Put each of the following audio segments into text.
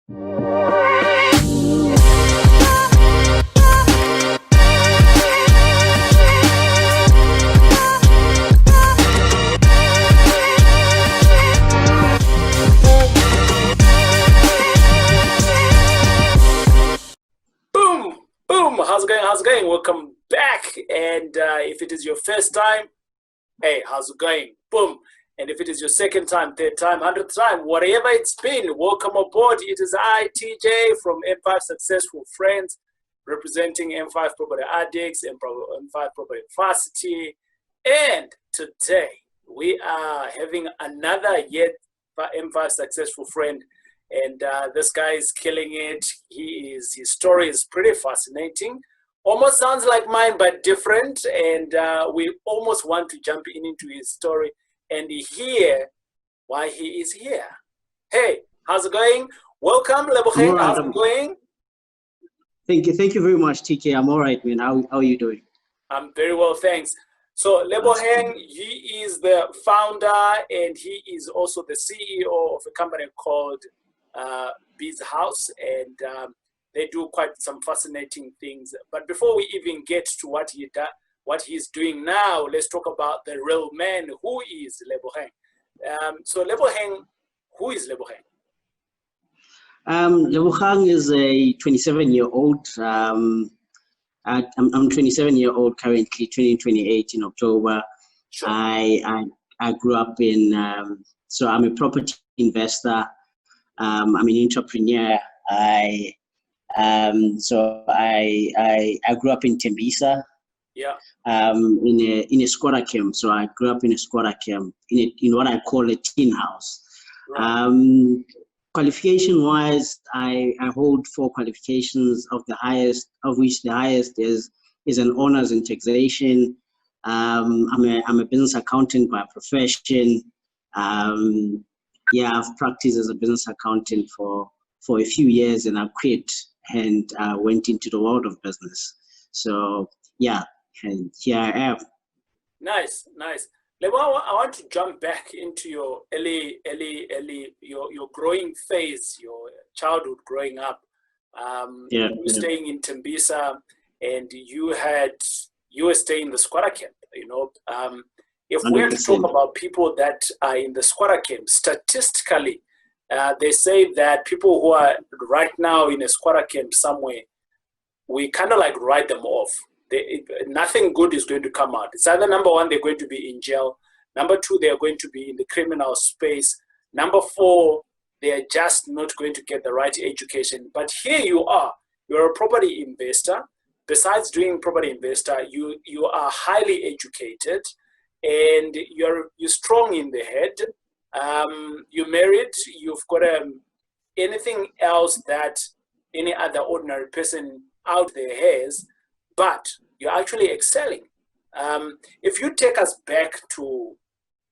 How's it going? Welcome back. And if it is your first time, hey, how's it going? Boom. And if it is your second time, third time, 100th time, whatever it's been, welcome aboard. It is I, TJ, from M5 Successful Friends, representing M5 Property Addicts and M5 Property Varsity. And today, we are having another yet M5 Successful Friend. And this guy is killing it. His story is pretty fascinating. Almost sounds like mine, but different. And we almost want to jump into his story and hear why he is here. Hey, how's it going? Welcome, Lebogang. Right. How's it going? Thank you very much, TK. I'm all right, man. How are you doing? I'm very well, thanks. So Lebogang, he is the founder and he is also the CEO of a company called Bees House, and they do quite some fascinating things. But before we even get to what he's doing now, let's talk about the real man. Who is Lebogang? So Lebogang, who is Lebogang? Lebogang is a 27-year-old. I'm 27-year-old currently, 2028 in October. Sure. I grew up in, so I'm a property investor. I'm an entrepreneur. I grew up in Tembisa. Yeah. In a squatter camp. So I grew up in a squatter camp in what I call a teen house. Right. Qualification-wise, I hold 4 qualifications, of which the highest is an honors in taxation. I'm a business accountant by profession. I've practiced as a business accountant for a few years, and I've quit and went into the world of business. So yeah, and here I am. Nice. Lebo, I want to jump back into your your growing phase, your childhood growing up. You were staying in Tembisa, and you were staying in the squatter camp. If we have to talk about people that are in the squatter camp, statistically, they say that people who are right now in a squatter camp somewhere, we kind of like write them off. Nothing good is going to come out. It's either number 1, they're going to be in jail. Number 2, they are going to be in the criminal space. Number 4, they are just not going to get the right education. But here you are. You're a property investor. Besides doing property investor, you are highly educated. And you're strong in the head. You're married. You've got anything else that any other ordinary person out there has, but you're actually excelling. If you take us back to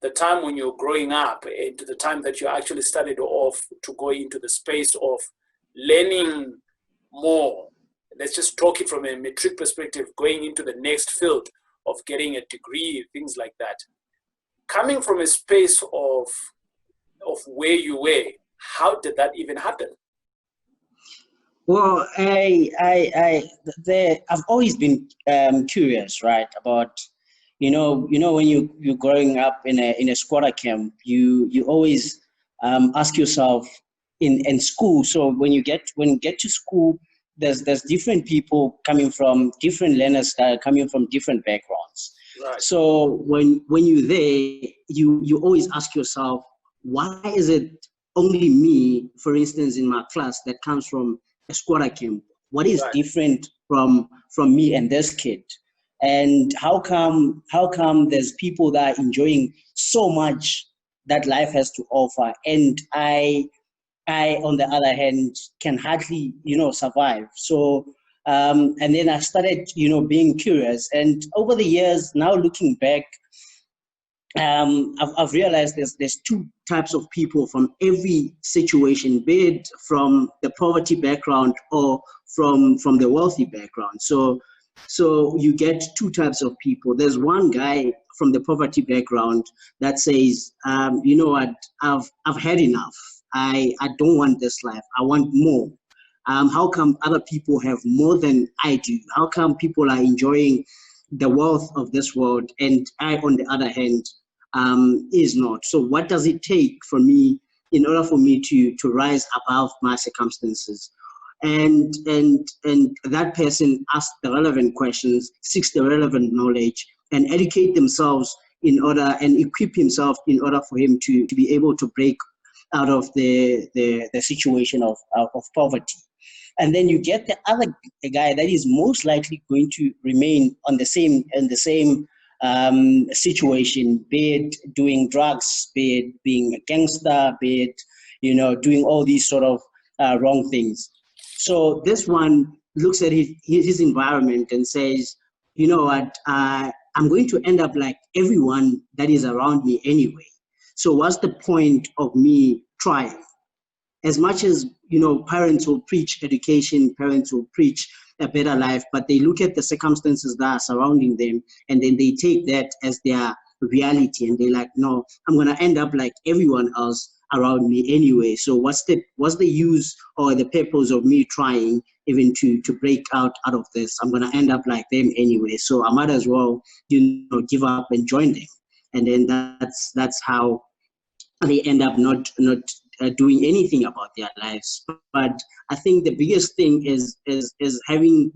the time when you're growing up and to the time that you actually started off to go into the space of learning more, let's just talk it from a metric perspective, going into the next field of getting a degree, things like that. Coming from a space of where you were, how did that even happen? Well, I've always been curious, right? About when you're growing up in a squatter camp, you always ask yourself in school. So when you get to school, there's different people coming from different learners that are coming from different backgrounds. Right. So when you're there, you always ask yourself, why is it only me, for instance, in my class that comes from a squatter camp? What is different from me and this kid? And how come there's people that are enjoying so much that life has to offer, and I, on the other hand, can hardly, survive. So, and then I started, being curious. And over the years, now looking back, I've realized there's 2 types of people from every situation, be it from the poverty background or from the wealthy background. So you get 2 types of people. There's one guy from the poverty background that says, you know what, I've had enough. I don't want this life. I want more. How come other people have more than I do? How come people are enjoying the wealth of this world and I, on the other hand, is not? So what does it take for me in order for me to rise above my circumstances? And that person asks the relevant questions, seeks the relevant knowledge, and educate themselves in order and equip himself in order for him to be able to break out of the situation of poverty. And then you get the other guy that is most likely going to remain on the same situation, be it doing drugs, be it being a gangster, be it doing all these sort of wrong things. So this one looks at his environment and says, you know what, I'm going to end up like everyone that is around me anyway. So what's the point of me trying? As much as, parents will preach education, parents will preach a better life, but they look at the circumstances that are surrounding them and then they take that as their reality and they're like, no, I'm going to end up like everyone else around me anyway. So what's the use or the purpose of me trying even to break out of this? I'm going to end up like them anyway. So I might as well, give up and join them. And then that's how they end up not doing anything about their lives. But I think the biggest thing is having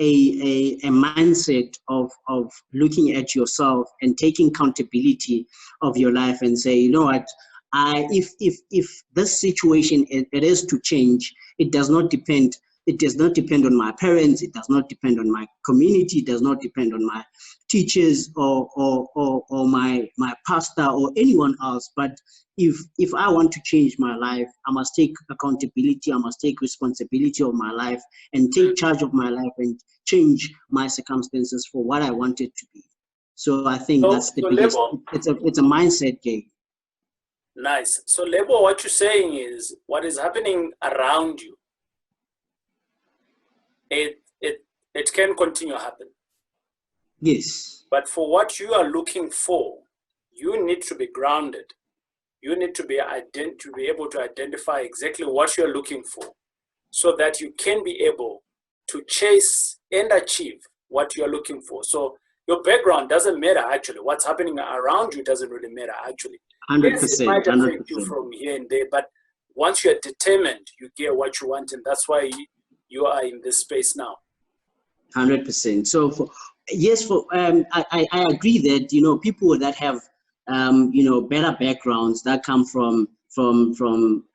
a mindset of looking at yourself and taking accountability of your life and say, you know what, if this situation it is to change, it does not depend on my parents, it does not depend on my community, it does not depend on my teachers or my pastor or anyone else. But if I want to change my life, I must take accountability, I must take responsibility of my life and take charge of my life and change my circumstances for what I want it to be. So I think that's the biggest. Lebo, it's a mindset game. Nice. So Lebo, what you're saying is what is happening around you, it can continue to happen. Yes. But for what you are looking for, you need to be grounded. You need to be able to identify exactly what you're looking for so that you can be able to chase and achieve what you're looking for. So your background doesn't matter actually. What's happening around you doesn't really matter actually. 100%. Yes, it might affect you from here and there, but once you're determined, you get what you want, and that's why you are in this space now. 100%. So I agree that people that have better backgrounds that come from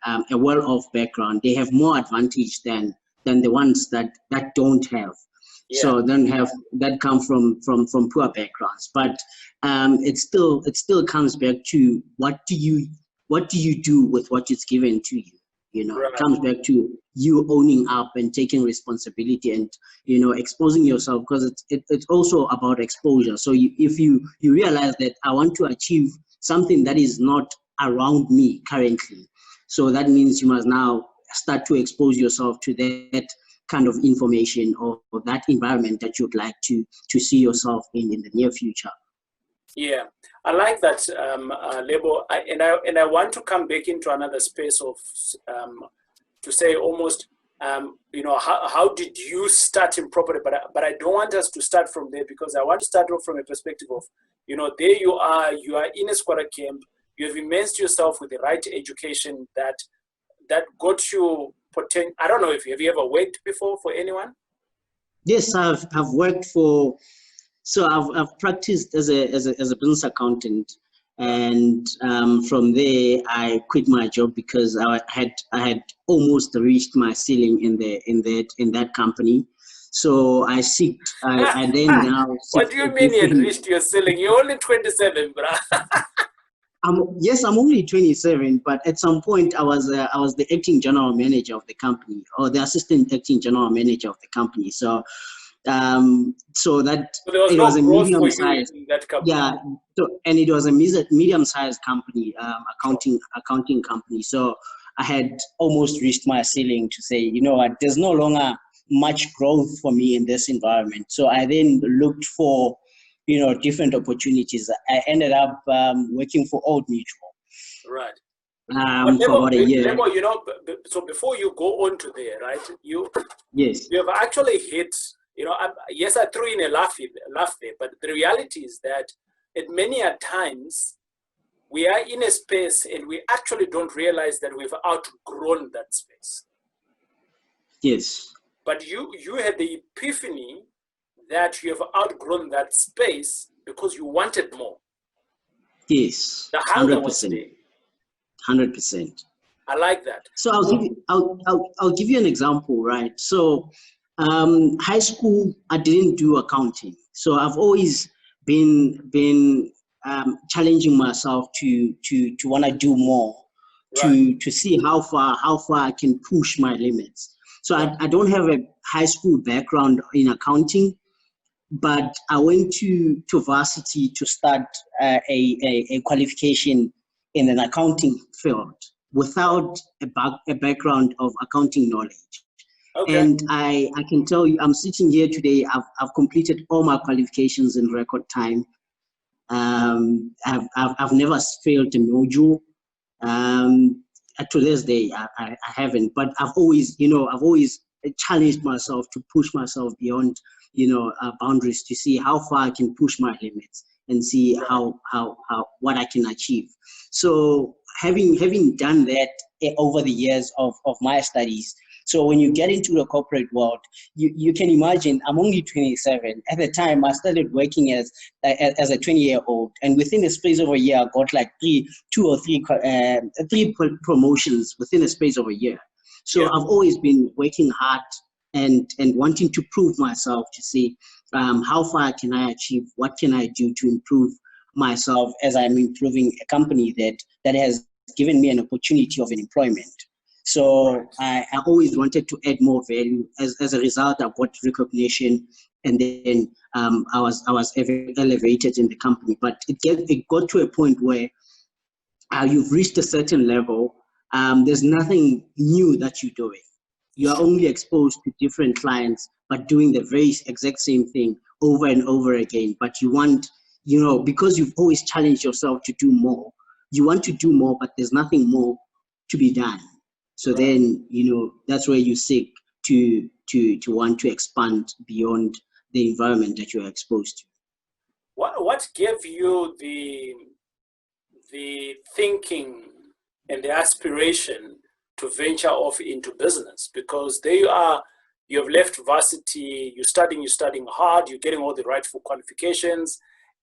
a well-off background, they have more advantage than the ones that don't have. Yeah. So then that come from poor backgrounds. But it still comes back to what do you do with what is given to you. Right. It comes back to you owning up and taking responsibility and exposing yourself, because it's also about exposure. So if you realize that I want to achieve something that is not around me currently, so that means you must now start to expose yourself to that kind of information or that environment that you'd like to see yourself in the near future. Yeah, I like that, Lebo. And I want to come back into another space of to say almost, how did you start in property? But I don't want us to start from there, because I want to start off from a perspective of, there you are in a squatter camp. You have immersed yourself with the right education that got you potential. I don't know if have you ever worked before for anyone? Yes, I've worked for. So I've practiced as a business accountant, and from there I quit my job because I had almost reached my ceiling in that company. So I then now. What do you mean you had reached your ceiling? You're only 27, bro. Yes, I'm only 27, but at some point I was the acting general manager of the company, or the assistant acting general manager of the company. So it was a medium-sized, yeah. So, and it was a medium-sized company, accounting company. So I had almost reached my ceiling to say, there's no longer much growth for me in this environment. So I then looked for, different opportunities. I ended up working for Old Mutual. Right. for about a year. Lebo, you know, so before you go on to there, right? Yes. You have actually hit, you know, yes, I threw in a laugh there, but the reality is that at many a times we are in a space and we actually don't realize that we've outgrown that space. Yes. But you had the epiphany that you have outgrown that space because you wanted more. Yes. The hunger was there. 100%. I like that. So I'll give you an example, right? So high school, I didn't do accounting. So I've always been challenging myself to want to do more, right, to see how far I can push my limits. So I don't have a high school background in accounting, but I went to varsity to start a qualification in an accounting field without a background of accounting knowledge. Okay. And I can tell you, I'm sitting here today, I've completed all my qualifications in record time. I've never failed a module. To this day, I haven't, but I've always challenged myself to push myself beyond, boundaries to see how far I can push my limits and see how what I can achieve. So having done that over the years of my studies, so when you get into the corporate world, you can imagine I'm only 27. At the time, I started working as a 20-year-old, and within the space of a year, I got like three promotions within the space of a year. So I've always been working hard and wanting to prove myself to see how far can I achieve, what can I do to improve myself as I'm improving a company that has given me an opportunity of an employment. So I always wanted to add more value. As a result, I got recognition, and then I was elevated in the company. But it got to a point where you've reached a certain level. There's nothing new that you're doing. You are only exposed to different clients, but doing the very exact same thing over and over again. But you want, because you've always challenged yourself to do more, you want to do more, but there's nothing more to be done. So then, that's where you seek to want to expand beyond the environment that you're exposed to. What gave you the thinking and the aspiration to venture off into business? Because there you are, you have left varsity, you're studying hard, you're getting all the rightful qualifications,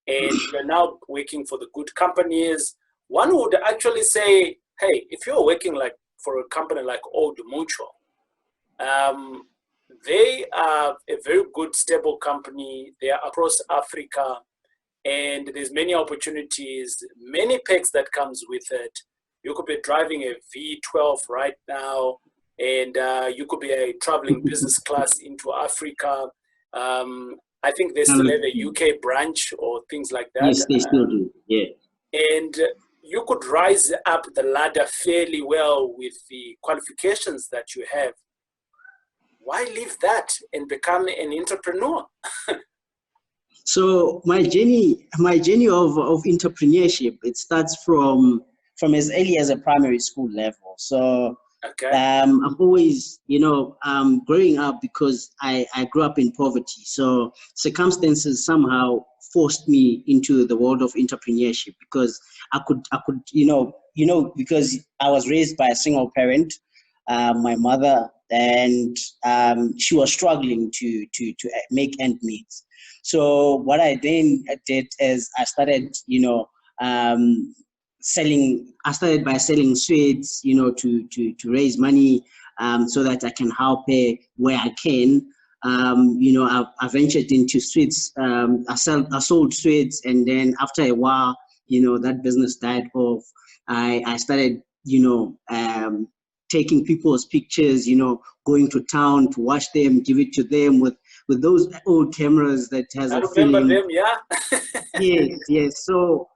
and you're now working for the good companies. One would actually say, hey, if you're working for a company like Old Mutual, they are a very good, stable company. They are across Africa, and there's many opportunities, many perks that comes with it. You could be driving a V12 right now, and you could be traveling business class into Africa. I think they still have a UK branch or things like that. Yes, they still do, yeah. And you could rise up the ladder fairly well with the qualifications that you have. Why leave that and become an entrepreneur? So my journey of entrepreneurship, it starts from as early as a primary school level. So I've always, growing up, because I grew up in poverty. So circumstances somehow forced me into the world of entrepreneurship, because I could, because I was raised by a single parent, my mother, and she was struggling to make ends meet. So what I then did is I started, selling by selling sweets, to raise money, so that I can help her where I can. I ventured into sweets. I sold sweets, and then after a while, that business died off. I started, taking people's pictures, going to town to watch them, give it to them with those old cameras that has a feeling. I remember them, yeah. Yes. So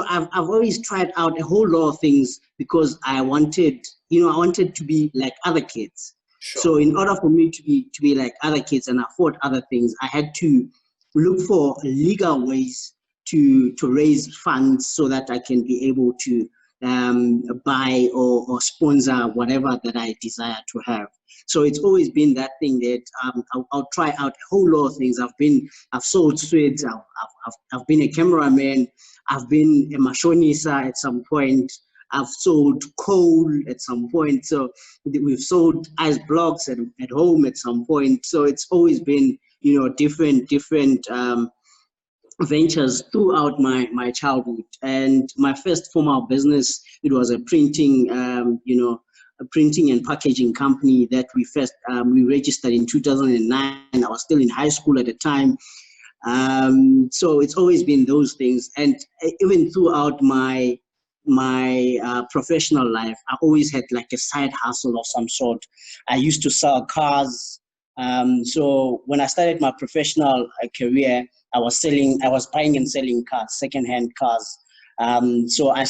I've always tried out a whole lot of things, because I wanted to be like other kids. Sure. So in order for me to be like other kids and afford other things, I had to look for legal ways to raise funds so that I can be able to buy or sponsor whatever that I desire to have. So it's always been that thing that I'll try out a whole lot of things. I've sold sweets. I've been a cameraman. I've been a mashonisa at some point. I've sold coal at some point. So we've sold ice blocks at home at some point. So it's always been, different ventures throughout my childhood. And my first formal business, it was a printing, a printing and packaging company that we registered in 2009. I was still in high school at the time. So it's always been those things. And even throughout my professional life, I always had like a side hustle of some sort. I used to sell cars. So when I started my professional career, I was buying and selling cars, secondhand cars. So I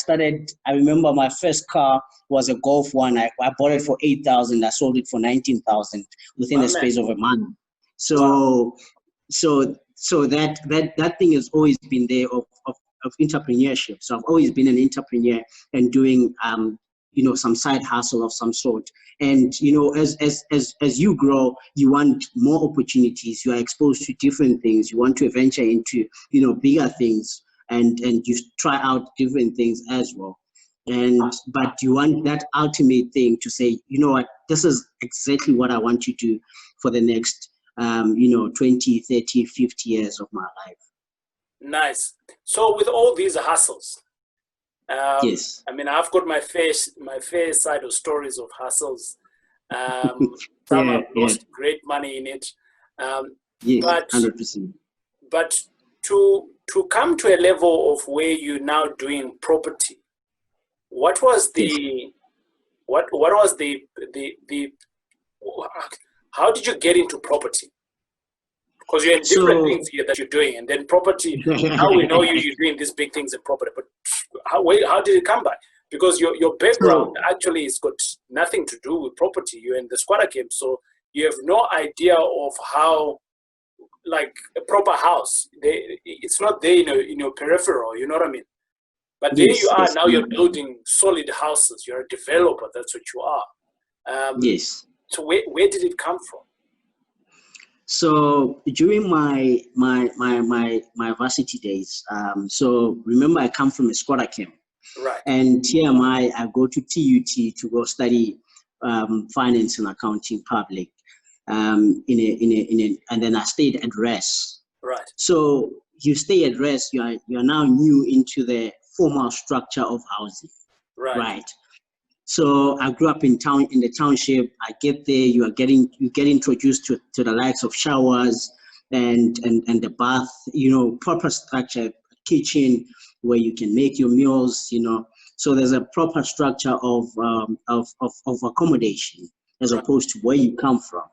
remember my first car was a Golf One. I bought it for 8,000. I sold it for 19,000 within a space of a month. So, so that thing has always been there of entrepreneurship. So I've always been an entrepreneur and doing, some side hustle of some sort. And, as you grow, you want more opportunities. You are exposed to different things. You want to venture into, bigger things, and you try out different things as well. But you want that ultimate thing to say, you know what, this is exactly what I want to do for the next, 20, 30, 50 years of my life. Nice. So with all these hustles, yes. I mean, I've got my fair side of stories of hustles. Some have lost great money in it. Yes, but 100%. But to come to a level of where you're now doing property, what was how did you get into property? Because you're in different things here that you're doing, and then property. Now we know you're doing these big things in property, but how did it come by? Because your background actually has got nothing to do with property. You're in the squatter camp, so you have no idea of how, like a proper house. It's not there in your peripheral. You know what I mean? But there you are now. You're building solid houses. You're a developer. That's what you are. Yes. So where did it come from? So during my varsity days, so remember I come from a squatter camp, right? And here I go to TUT to go study finance and accounting public, and then I stayed at RES. Right. So you stay at RES, you are now new into the formal structure of housing, right? So I grew up in the township. I get there, you get introduced to the likes of showers and the bath, proper structure, kitchen where you can make your meals, So there's a proper structure of accommodation as opposed to where you come from.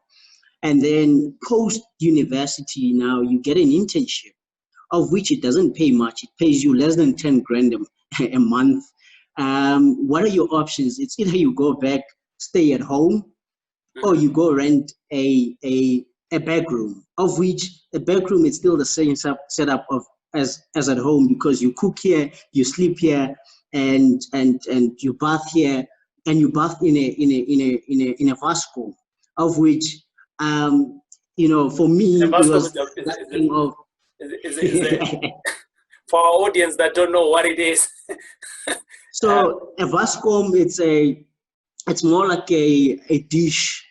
And then post university, now you get an internship, of which it doesn't pay much. It pays you less than 10 grand a month. What are your options? It's either you go back, stay at home, or you go rent a back room, of which a back room is still the same setup as at home, because you cook here, you sleep here, and you bath here, and you bath in a vasco, of which for me it was for our audience that don't know what it is. So a vascom, it's more like a dish.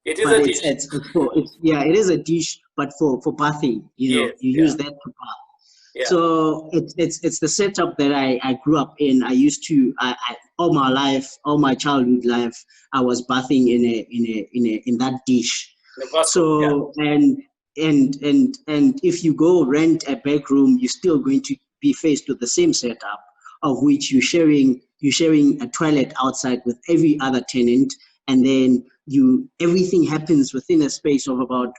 It is a dish. It is a dish, but for bathing, you use that to bath. Yeah. So it's the setup that I grew up in. I used to all my childhood life, I was bathing in that dish. So and if you go rent a bedroom, you're still going to be faced with the same setup, of which you're sharing a toilet outside with every other tenant, and then everything happens within a space of about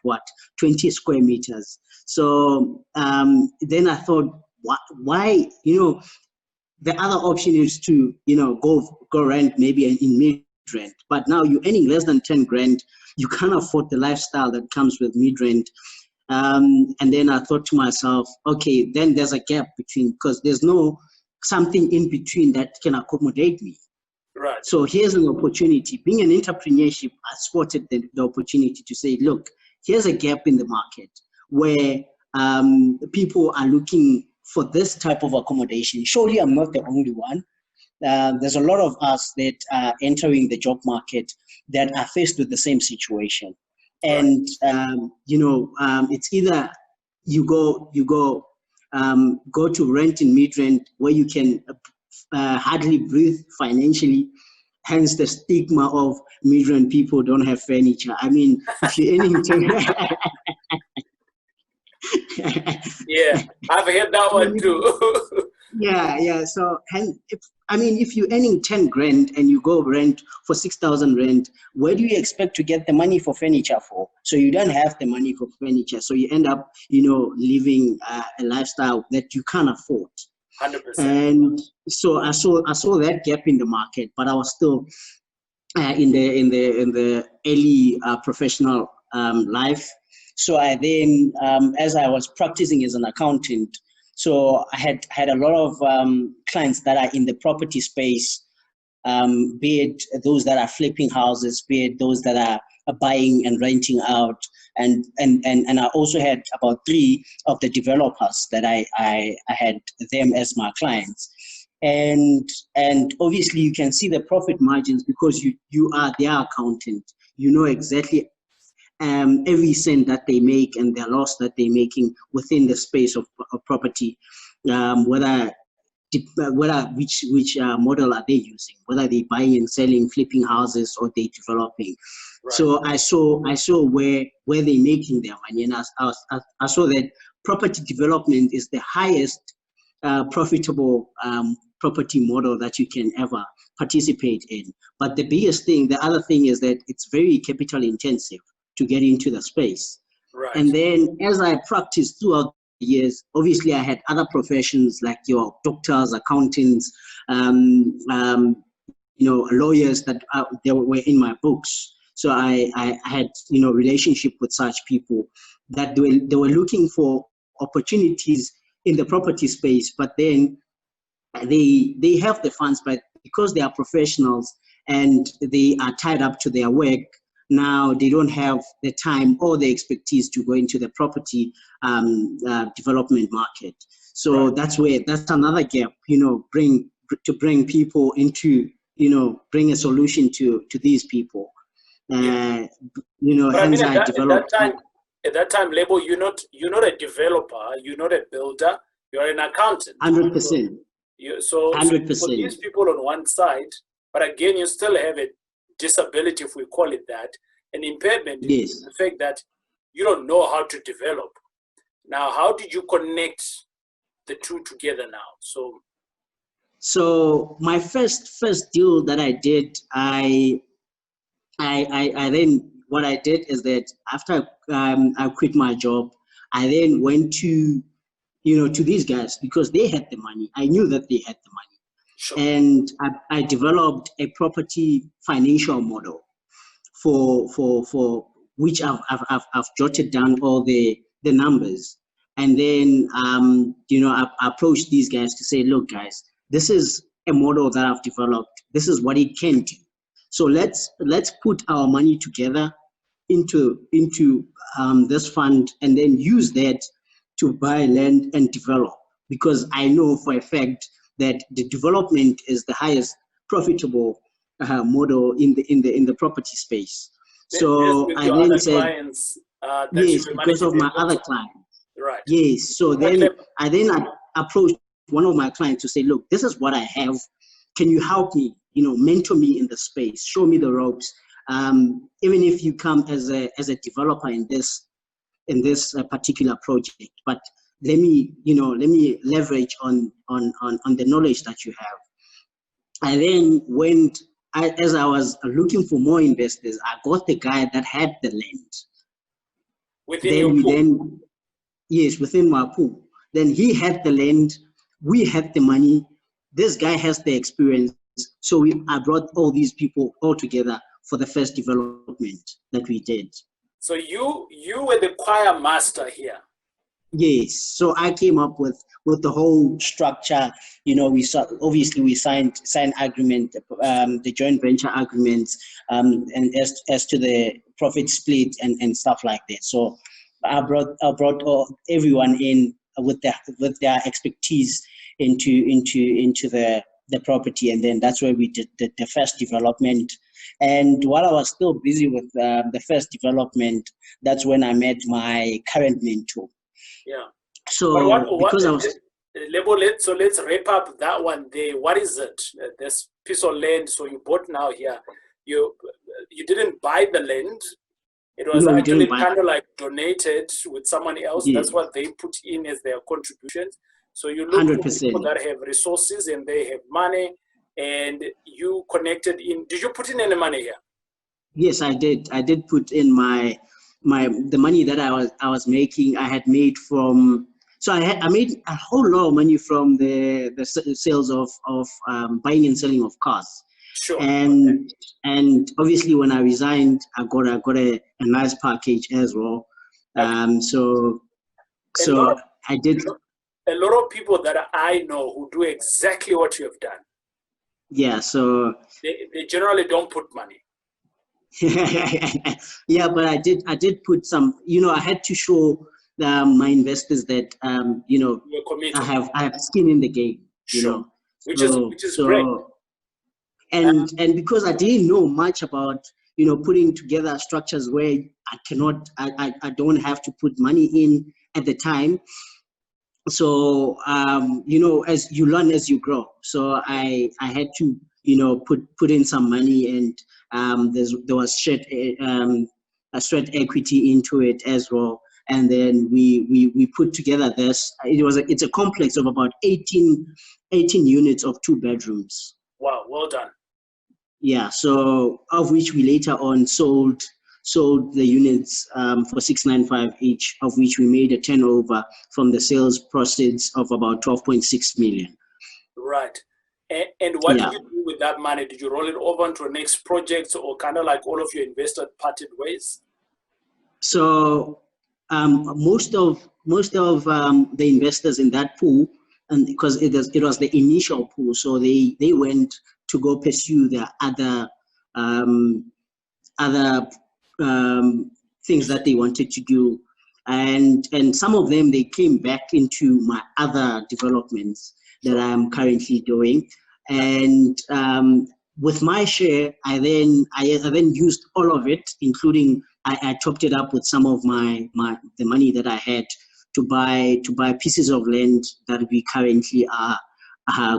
20 square meters. So then I thought, why the other option is to go rent maybe in mid-rent, but now you're earning less than 10 grand. You can't afford the lifestyle that comes with mid-rent. And then I thought to myself, okay, then there's a gap between, because there's no something in between that can accommodate me. Right. So here's an opportunity. Being an entrepreneurship, I spotted the opportunity to say, look, here's a gap in the market where people are looking for this type of accommodation. Surely I'm not the only one. There's a lot of us that are entering the job market that are faced with the same situation. And, it's either you go to rent and mid-rent where you can hardly breathe financially, hence the stigma of mid-rent people don't have furniture. I mean, if you're earning yeah, I've heard that one too. Yeah. So, if you're earning 10 grand and you go rent for 6,000 rent, where do you expect to get the money for furniture for? So you don't have the money for furniture. So you end up, living a lifestyle that you can't afford. 100%. And so I saw that gap in the market, but I was still in the early professional life. So I then, as I was practicing as an accountant, so I had a lot of clients that are in the property space, be it those that are flipping houses, be it those that are buying and renting out, and I also had about 3 of the developers that I had them as my clients, and obviously you can see the profit margins because you are their accountant. You know exactly every cent that they make and their loss that they're making within the space of property, whether which model are they using, whether they're buying and selling, flipping houses, or they developing. Right. So I saw where they're making their money, and I saw that property development is the highest profitable property model that you can ever participate in. But the other thing is that it's very capital intensive to get into the space. Right. And then as I practiced throughout the years, obviously I had other professions like your doctors, accountants, lawyers that they were in my books. So I had, relationship with such people that they were looking for opportunities in the property space, but then they have the funds, but because they are professionals and they are tied up to their work, now they don't have the time or the expertise to go into the property development market. So right. That's another gap, bring people into, bring a solution to these people. Yeah. Hence I developed. At that time, Lebo, you're not a developer, you're not a builder, you're an accountant. 100%. So 100%. For these people on one side, but again, you still have a disability, if we call it that, an impairment. Yes. In the fact that you don't know how to develop. Now, how did you connect the two together now? So my first deal that I did, I then, what I did is that after I quit my job, I then went to these guys because they had the money. I knew that they had the money. Sure. And I developed a property financial model for which I've jotted down all the numbers. And then, I approached these guys to say, look, guys, this is a model that I've developed. This is what it can do. So let's put our money together into this fund and then use that to buy land and develop. Because I know for a fact that the development is the highest profitable model in the property space. So I then said, clients, yes, because of my other clients. Right. Yes. So then I approached one of my clients to say, look, this is what I have. Can you help me? Mentor me in the space. Show me the ropes. Even if you come as a developer in this particular project, but let me leverage on the knowledge that you have. I then went, as I was looking for more investors, I got the guy that had the land. Within my pool. Then he had the land, we had the money, this guy has the experience. So I brought all these people all together for the first development that we did. So you were the choir master here. Yes. So I came up with the whole structure. You know, we signed agreement, the joint venture agreements, and as to the profit split and stuff like that. So I brought everyone in with their expertise into the property, and then that's where we did the first development. And while I was still busy with the first development, that's when I met my current mentor. Yeah. So because I was Lebo, let's wrap up that one there. What is it? This piece of land. So you bought now here. You didn't buy the land. It was actually kind of like donated with someone else. Yeah. That's what they put in as their contributions. So you look 100%. For people that have resources and they have money, and you connected in. Did you put in any money here? Yes, I did. I did put in the money that I was making. I had made from. So I made a whole lot of money from the sales of buying and selling of cars. Sure. And obviously when I resigned, I got a nice package as well. So I did. A lot of people that I know who do exactly what you have done. Yeah. So they generally don't put money. Yeah, but I did put some. You know, I had to show my investors that I have skin in the game. You sure. know, which is great. And because I didn't know much about putting together structures where I don't have to put money in at the time. So as you learn as you grow. So I had to put in some money, and there was a straight equity into it as well. And then we put together this. It's a complex of about 18 units of 2 bedrooms. Wow, well done. Yeah, so of which we later on sold the units for 695 each, of which we made a turnover from the sales proceeds of about 12.6 million. Right. And what did you do with that money? Did you roll it over into the next project, or kind of like all of your investors parted ways? So most of the investors in that pool, and because it was the initial pool, so they went to go pursue their other things that they wanted to do, and some of them, they came back into my other developments that I'm currently doing, and with my share, I then used all of it, including I topped it up with some of the money that I had to buy pieces of land that we currently are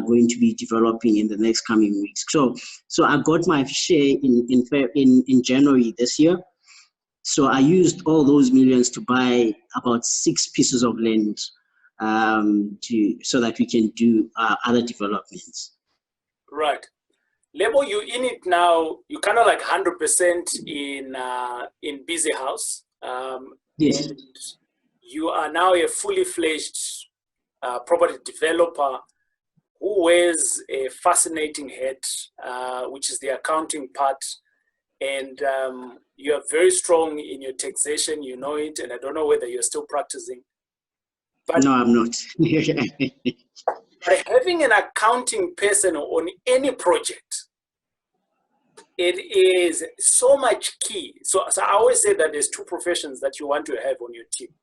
going to be developing in the next coming weeks. So I got my share in January this year. So I used all those millions to buy about 6 pieces of land so that we can do other developments. Right. Lebo, you in it now, you kind of like 100% in Busy House. Yes. And you are now a fully fledged property developer who wears a fascinating hat, which is the accounting part. And you are very strong in your taxation, you know it, and I don't know whether you're still practicing. But, no, I'm not. But having an accounting person on any project, it is so much key. So I always say that there's 2 professions that you want to have on your team.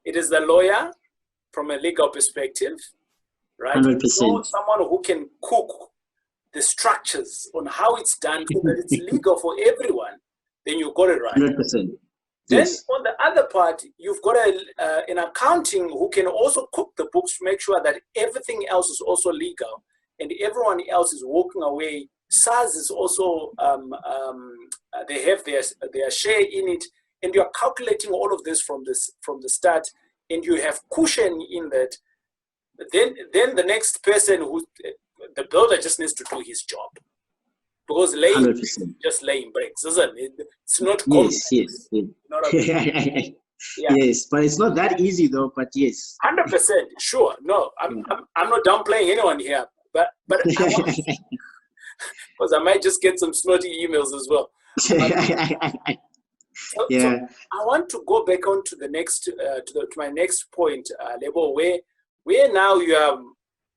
It is the lawyer from a legal perspective, right? 100%. So someone who can cook the structures on how it's done so that it's legal for everyone, then you got it right. 100%. Then Yes. on the other part, you've got an accounting who can also cook the books to make sure that everything else is also legal and everyone else is walking away. SARS is also, they have their share in it, and you're calculating all of this from the start, and you have cushion in that. Then the next person the builder just needs to do his job. Because laying 100%. Just laying bricks, isn't it? It's not complex. Yes. You know what I mean? Yeah. Yes, but it's not that easy though. But yes, 100%. Sure. No, I'm not downplaying anyone here, but because I might just get some snotty emails as well. Yeah. So I want to go back on to the next, to my next point, Lebo, where now you are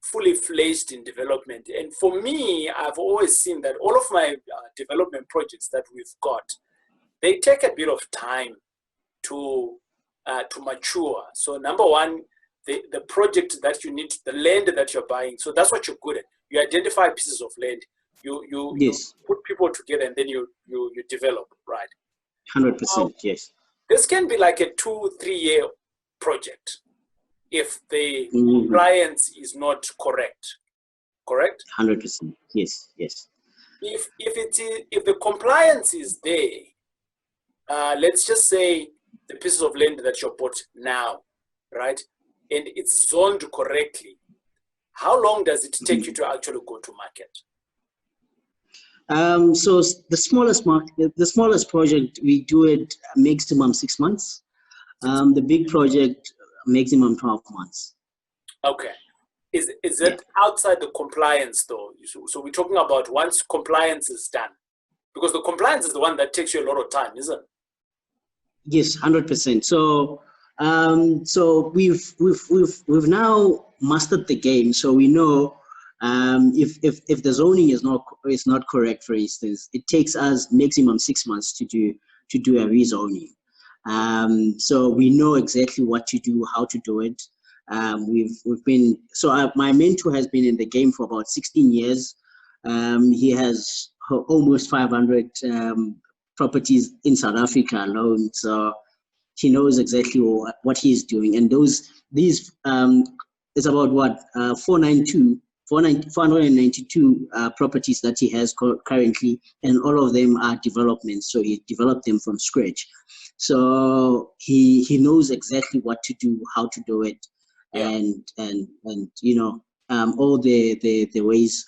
fully fledged in development. And for me, I've always seen that all of my development projects that we've got, they take a bit of time to mature. So number one, the project that you need, the land that you're buying. So that's what you're good at. You identify pieces of land, you put people together, and then you develop, right? 100%, yes. This can be like a 2-3 year project if the compliance is not correct. 100%, yes. If the compliance is there, let's just say the pieces of land that you're bought now, right, and it's zoned correctly, how long does it take you to actually go to market? So the smallest project, we do it maximum 6 months. The big project, maximum 12 months. Okay. Is it outside the compliance though? So we're talking about once compliance is done, because the compliance is the one that takes you a lot of time, isn't it? Yes, 100%. So we've now mastered the game. So we know if the zoning is not correct, for instance, it takes us maximum 6 months to do a rezoning. So we know exactly what to do, how to do it. My mentor has been in the game for about 16 years. He has almost 500 properties in South Africa alone. So he knows exactly what he's doing. And these is about 492 properties that he has currently, and all of them are developments. So he developed them from scratch. So he knows exactly what to do, how to do it, and all the ways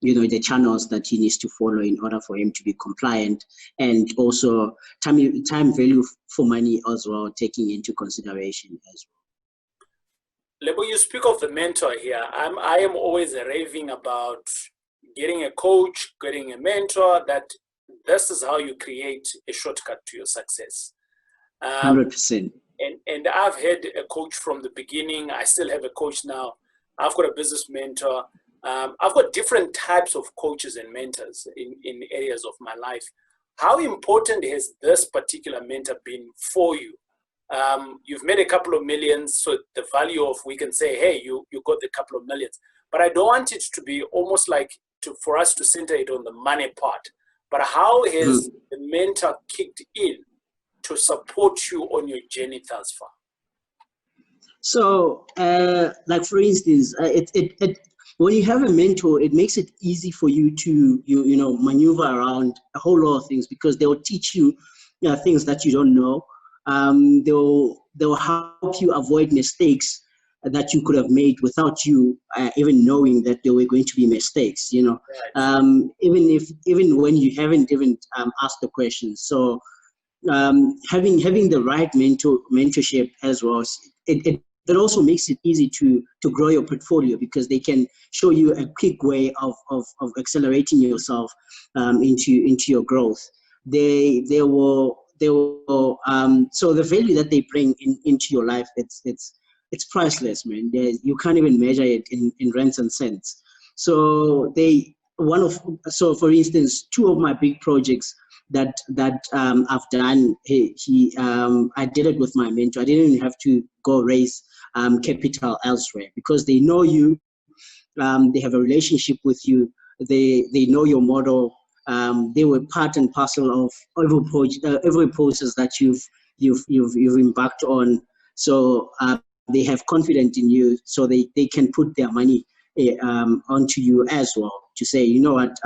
the channels that he needs to follow in order for him to be compliant, and also time value for money as well, taking into consideration as well. Lebo, you speak of the mentor here. I am always raving about getting a coach, getting a mentor. That this is how you create a shortcut to your success. 100%. And I've had a coach from the beginning. I still have a coach now. I've got a business mentor. I've got different types of coaches and mentors in areas of my life. How important has this particular mentor been for you? You've made a couple of millions, so the value of, we can say, hey, you got the couple of millions. But I don't want it to be almost like for us to center it on the money part. But how has the mentor kicked in to support you on your journey thus far? So, like for instance, when you have a mentor, it makes it easy for you to maneuver around a whole lot of things, because they will teach you things that you don't know. They'll help you avoid mistakes that you could have made without you even knowing that there were going to be mistakes. Right. Even when you haven't even asked the questions. So having the right mentorship as well, it also makes it easy to grow your portfolio, because they can show you a quick way of accelerating yourself into your growth. They will so the value that they bring into your life, it's priceless, man. You can't even measure it in rands and cents. So for instance, 2 of my big projects that I've done, I did it with my mentor. I didn't even have to go raise capital elsewhere, because they know you, they have a relationship with you, they know your model. They were part and parcel of every process that you've embarked on. So they have confidence in you, so they can put their money onto you as well, to say, you know what,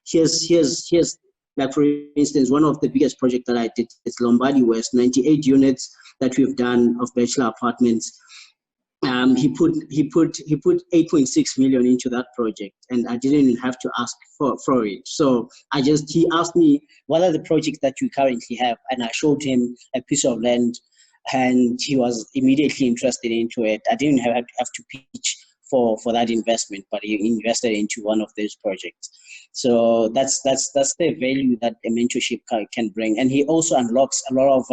here's like for instance, one of the biggest projects that I did is Lombardy West, 98 units that we've done of bachelor apartments. He put 8.6 million into that project, and I didn't even have to ask for it. So he asked me, what are the projects that you currently have? And I showed him a piece of land, and he was immediately interested into it. I didn't have to pitch for that investment, but he invested into one of those projects. So that's the value that a mentorship can bring. And he also unlocks a lot of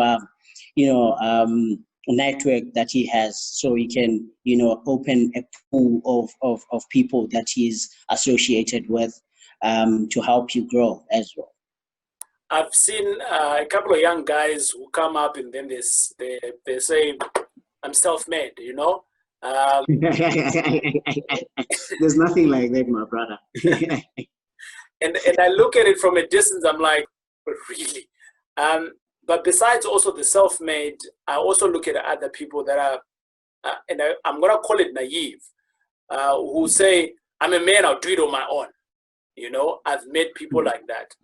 network that he has, so he can open a pool of people that he's associated with to help you grow as well. I've seen a couple of young guys who come up and then they say, I'm self-made, There's nothing like that, my brother. and I look at it from a distance, I'm like, really? But besides also the self-made, I also look at other people that are, and I'm going to call it naive, who say, I'm a man, I'll do it on my own. I've met people like that.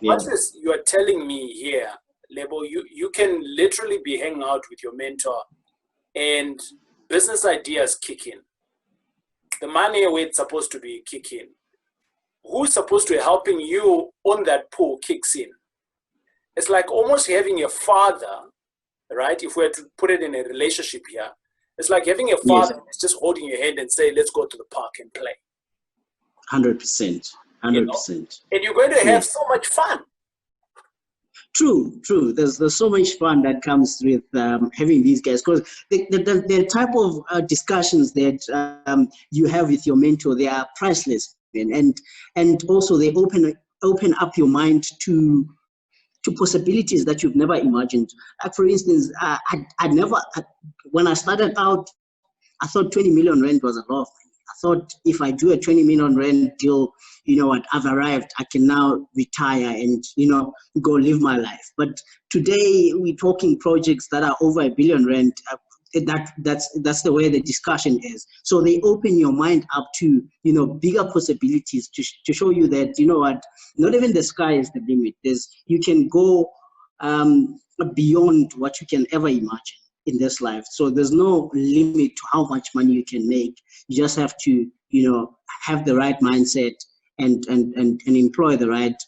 What is you are telling me here, Lebo, you can literally be hanging out with your mentor and business ideas kick in. The money where it's supposed to be kick in. Who's supposed to be helping you on that pool kicks in. It's like almost having a father, right? If we were to put it in a relationship here, it's like having a father that's just holding your hand and say, let's go to the park and play. 100%. 100%. And you're going to have so much fun. True. There's so much fun that comes with having these guys, because the type of discussions that you have with your mentor, they are priceless, and also they open up your mind to possibilities that you've never imagined. Like for instance, when I started out, I thought 20 million rand was a lot of money. I thought if I do a 20 million rand deal, I've arrived, I can now retire and, go live my life. But today we're talking projects that are over 1 billion rand. That's the way the discussion is. So they open your mind up to, bigger possibilities to show you that, not even the sky is the limit. You can go beyond what you can ever imagine in this life. So there's no limit to how much money you can make. You just have to, have the right mindset and employ the right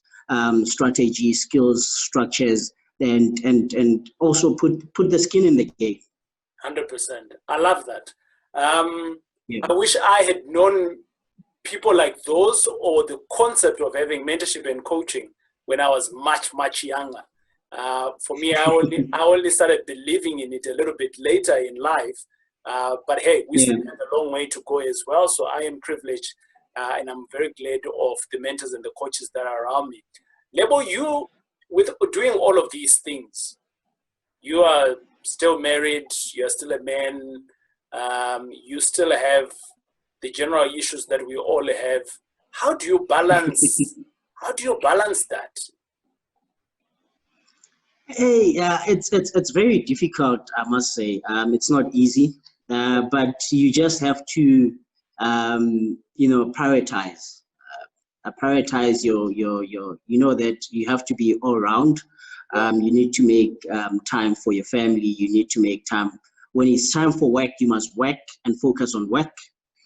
strategy, skills, structures, and also put the skin in the game. 100%. I love that. I wish I had known people like those, or the concept of having mentorship and coaching when I was much, much younger. For me, I only started believing in it a little bit later in life. But hey, we still have a long way to go as well. So I am privileged, and I'm very glad of the mentors and the coaches that are around me. Lebo, you, with doing all of these things, you are still married, you're still a man, you still have the general issues that we all have. How do you balance that? Hey, it's very difficult, I must say. It's not easy, but you just have to, prioritize. Prioritize your, that you have to be all round. You need to make time for your family. You need to make time. When it's time for work, you must work and focus on work.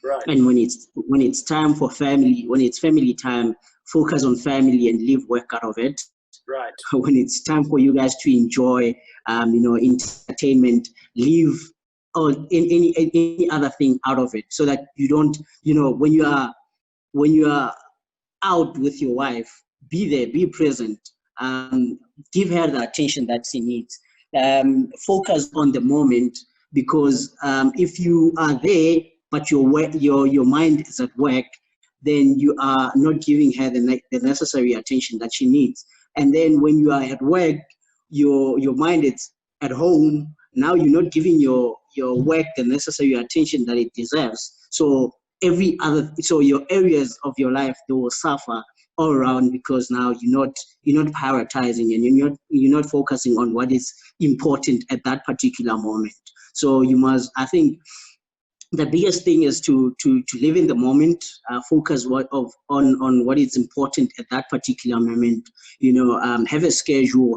Right. And when it's time for family, when it's family time, focus on family and leave work out of it. Right. When it's time for you guys to enjoy, entertainment, leave any other thing out of it, so that you don't, when you are out with your wife, be there, be present, give her the attention that she needs. Focus on the moment, because if you are there but your mind is at work, then you are not giving her the necessary attention that she needs. And then when you are at work, your mind is at home. Now you're not giving your work the necessary attention that it deserves. So your areas of your life, they will suffer all around, because now you're not prioritizing, and you're not focusing on what is important at that particular moment. So you must, I think, the biggest thing is to live in the moment, focus on what is important at that particular moment. Have a schedule,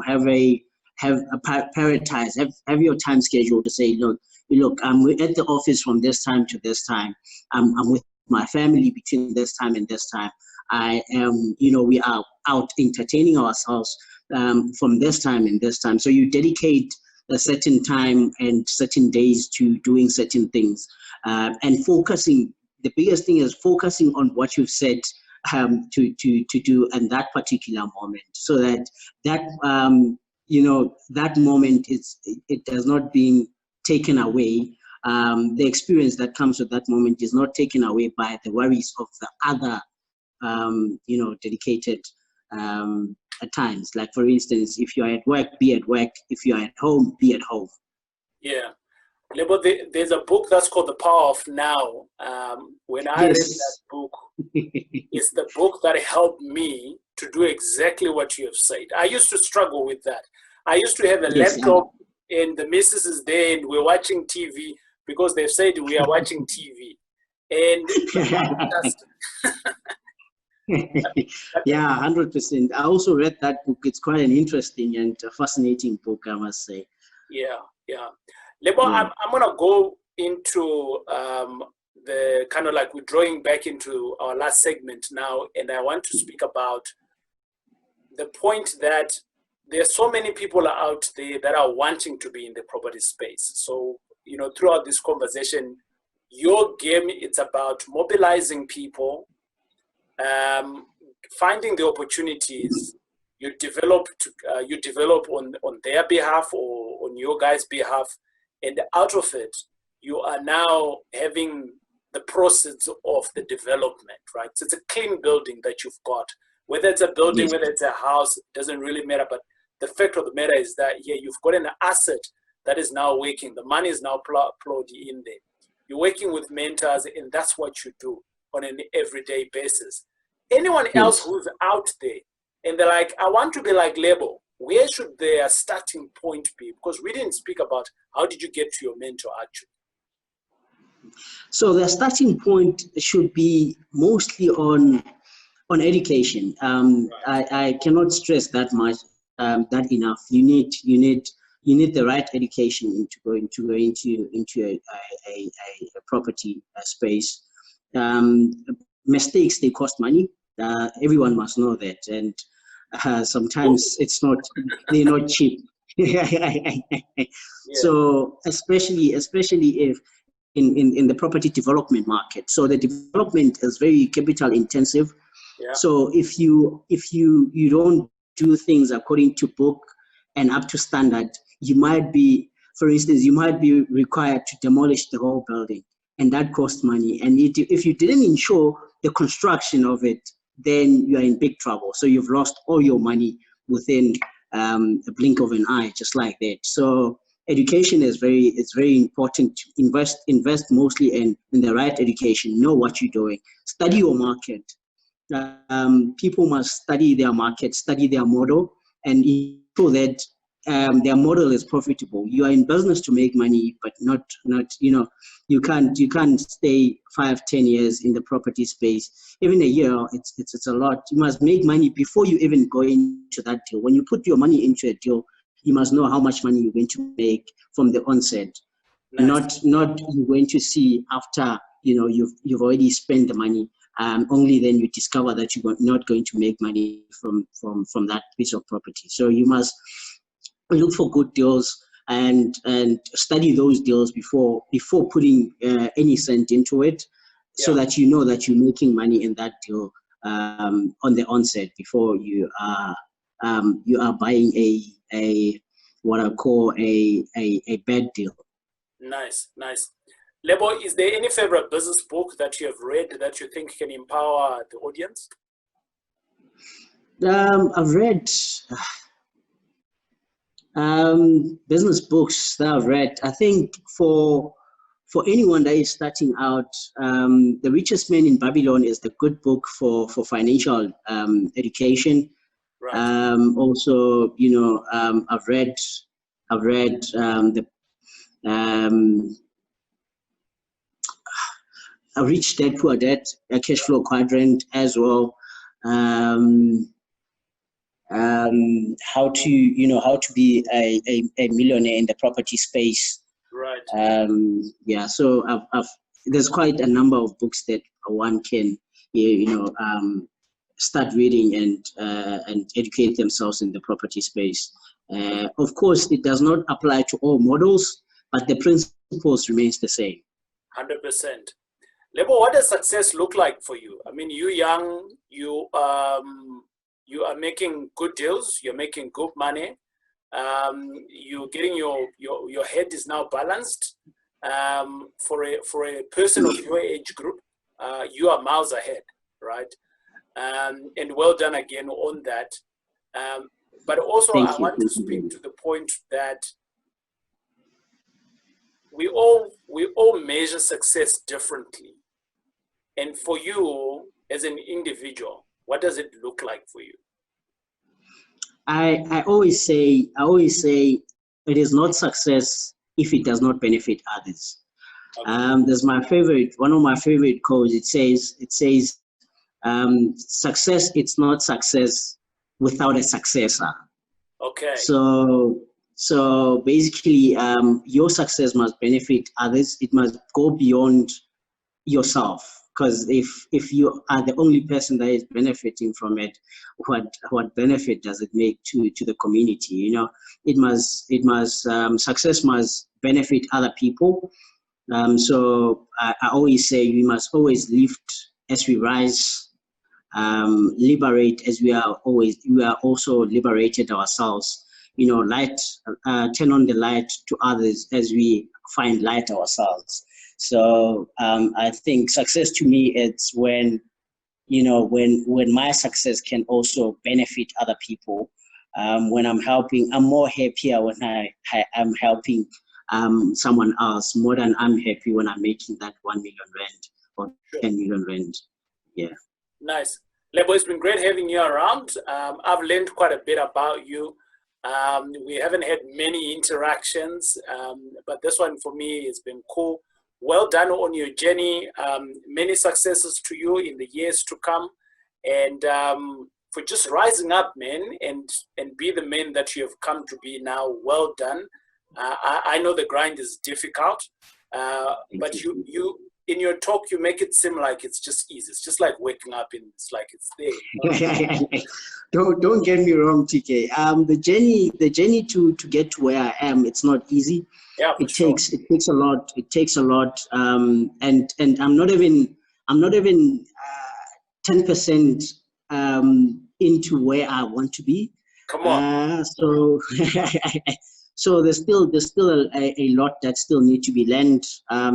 prioritize, have your time schedule to say, look, I'm at the office from this time to this time. I'm with my family between this time and this time. I am, we are out entertaining ourselves from this time and this time. So you dedicate a certain time and certain days to doing certain things, and focusing. The biggest thing is focusing on what you've said to do in that particular moment, so that that moment it does not being taken away. The experience that comes with that moment is not taken away by the worries of the other dedicated at times. Like, for instance, if you're at work, be at work. If you're at home, be at home. Yeah. Lebo, there's a book that's called The Power of Now. When I read that book, it's the book that helped me to do exactly what you have said. I used to struggle with that. I used to have a laptop and the missus is there and we're watching TV because they've said we are watching TV. And yeah, 100%. I also read that book. It's quite an interesting and fascinating book, I must say. Yeah. Lebo, I'm going to go into the kind of like we're drawing back into our last segment now, and I want to speak about the point that there's so many people out there that are wanting to be in the property space. So, throughout this conversation, your game, it's about mobilizing people, finding the opportunities you develop on their behalf or on your guys' behalf, and out of it, you are now having the process of the development, right? So it's a clean building that you've got. Whether it's a building, whether it's a house, doesn't really matter. But the fact of the matter is that, you've got an asset that is now working. The money is now plugged in there. You're working with mentors, and that's what you do on an everyday basis. Anyone else who's out there and they're like, I want to be like Lebo, where should their starting point be? Because we didn't speak about how did you get to your mentor actually. So the starting point should be mostly on education. I cannot stress that much, that enough. You need the right education to go into a property space. Mistakes, they cost money. Everyone must know that, and sometimes they're not cheap. So especially if in the property development market, so the development is very capital intensive. So if you don't do things according to book and up to standard, you might be, for instance, required to demolish the whole building, and that costs money. And if you didn't insure the construction of it, then you are in big trouble. So you've lost all your money within a blink of an eye, just like that. So education is very important. To invest mostly in the right education. Know what you're doing. Study your market. People must study their market, study their model, and ensure that their model is profitable. You are in business to make money, but not you can't stay 5-10 years in the property space. Even a year, it's a lot. You must make money before you even go into that deal. When you put your money into a deal, you must know how much money you're going to make from the onset. Nice. Not you're going to see after you've already spent the money. Only then you discover that you're not going to make money from that piece of property. So you must look for good deals and study those deals before putting any cent into it, so that you know that you're making money in that deal on the onset before you are buying a what I call a bad deal. Nice. Lebo, is there any favorite business book that you have read that you think can empower the audience? I've read business books that I've read. I think for anyone that is starting out, The Richest Man in Babylon is the good book for financial education. Right. Also, I've read the A Rich Dad Poor Dad, a Cash Flow Quadrant as well. How to be a millionaire in the property space. Right. So there's quite a number of books that one can start reading and educate themselves in the property space. Of course, it does not apply to all models, but the principles remains the same. 100%. Lebo, what does success look like for you? I mean, you're young, you are making good deals, you're making good money, you're getting your head is now balanced. For a person of your age group, you are miles ahead, right? And well done again on that. But also, I want to speak to the point that we all measure success differently. And for you, as an individual, what does it look like for you? I always say it is not success if it does not benefit others. Okay. There's one of my favorite quotes. It says, success, it's not success without a successor. Okay. So basically, your success must benefit others. It must go beyond yourself. Because if you are the only person that is benefiting from it, what benefit does it make to the community? You know, success must benefit other people. So I always say we must always lift as we rise, liberate as we are also liberated ourselves. You know, turn on the light to others as we find light ourselves. So I think success to me, it's when my success can also benefit other people. When I'm helping, I'm more happier when I'm helping someone else more than I'm happy when I'm making that 1 million rand or 10 million rand. Yeah. Nice. Lebo, it's been great having you around. I've learned quite a bit about you. We haven't had many interactions, but this one for me has been cool. Well done on your journey. Many successes to you in the years to come. And for just rising up, man, and be the man that you have come to be now. Well done. I know the grind is difficult, but you in your talk, you make it seem like it's just easy. It's just like waking up and it's like it's there. Don't get me wrong, TK. The journey to get to where I am, it's not easy. Yeah, it takes a lot. It takes a lot. And I'm not even 10% into where I want to be. Come on. So there's still a lot that still need to be learned.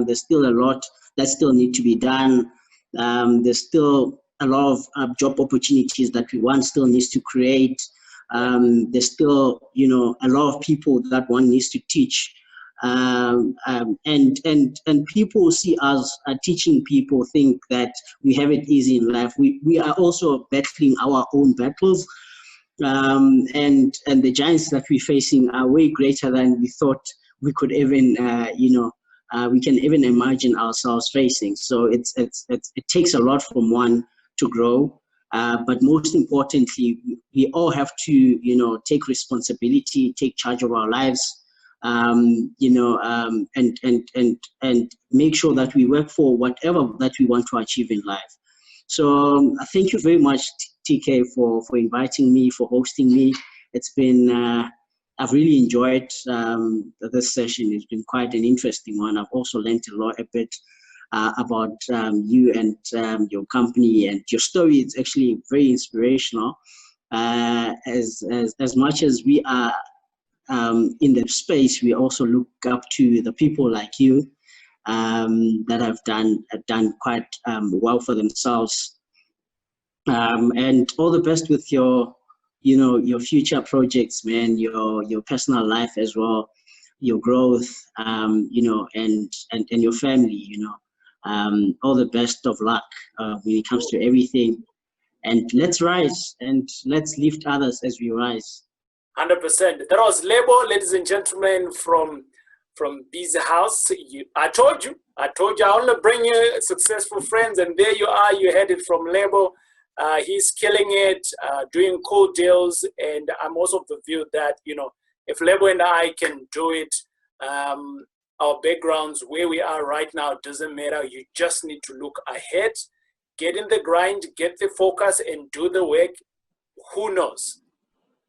There's still a lot that still need to be done. There's still a lot of job opportunities that one still needs to create. There's still, a lot of people that one needs to teach. And people see us teaching people, think that we have it easy in life. We are also battling our own battles. And the giants that we're facing are way greater than we thought we could even, we can even imagine ourselves facing. So it takes a lot from one to grow. But most importantly, we all have to, take responsibility, take charge of our lives, and make sure that we work for whatever that we want to achieve in life. So thank you very much, TK, for inviting me, for hosting me. It's been, I've really enjoyed this session. It's been quite an interesting one. I've also learned a bit about you and your company and your story. It's actually very inspirational. As much as we are in the space, we also look up to the people like you that have done quite well for themselves. And all the best with your future projects, man, your personal life as well, your growth, and your family, all the best of luck when it comes to everything. And let's rise and let's lift others as we rise. 100%. That was Lebo, ladies and gentlemen, from Busy House. I told you, I only bring you successful friends, and there you are, you headed from Lebo. He's killing it, doing cool deals, and I'm also of the view that, if Lebo and I can do it, our backgrounds, where we are right now, doesn't matter. You just need to look ahead, get in the grind, get the focus, and do the work. Who knows?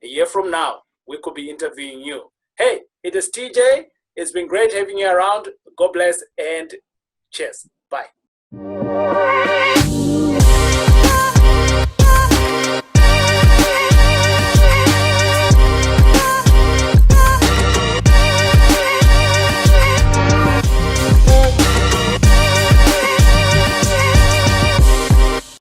A year from now, we could be interviewing you. Hey, it is TJ. It's been great having you around. God bless and cheers. Bye.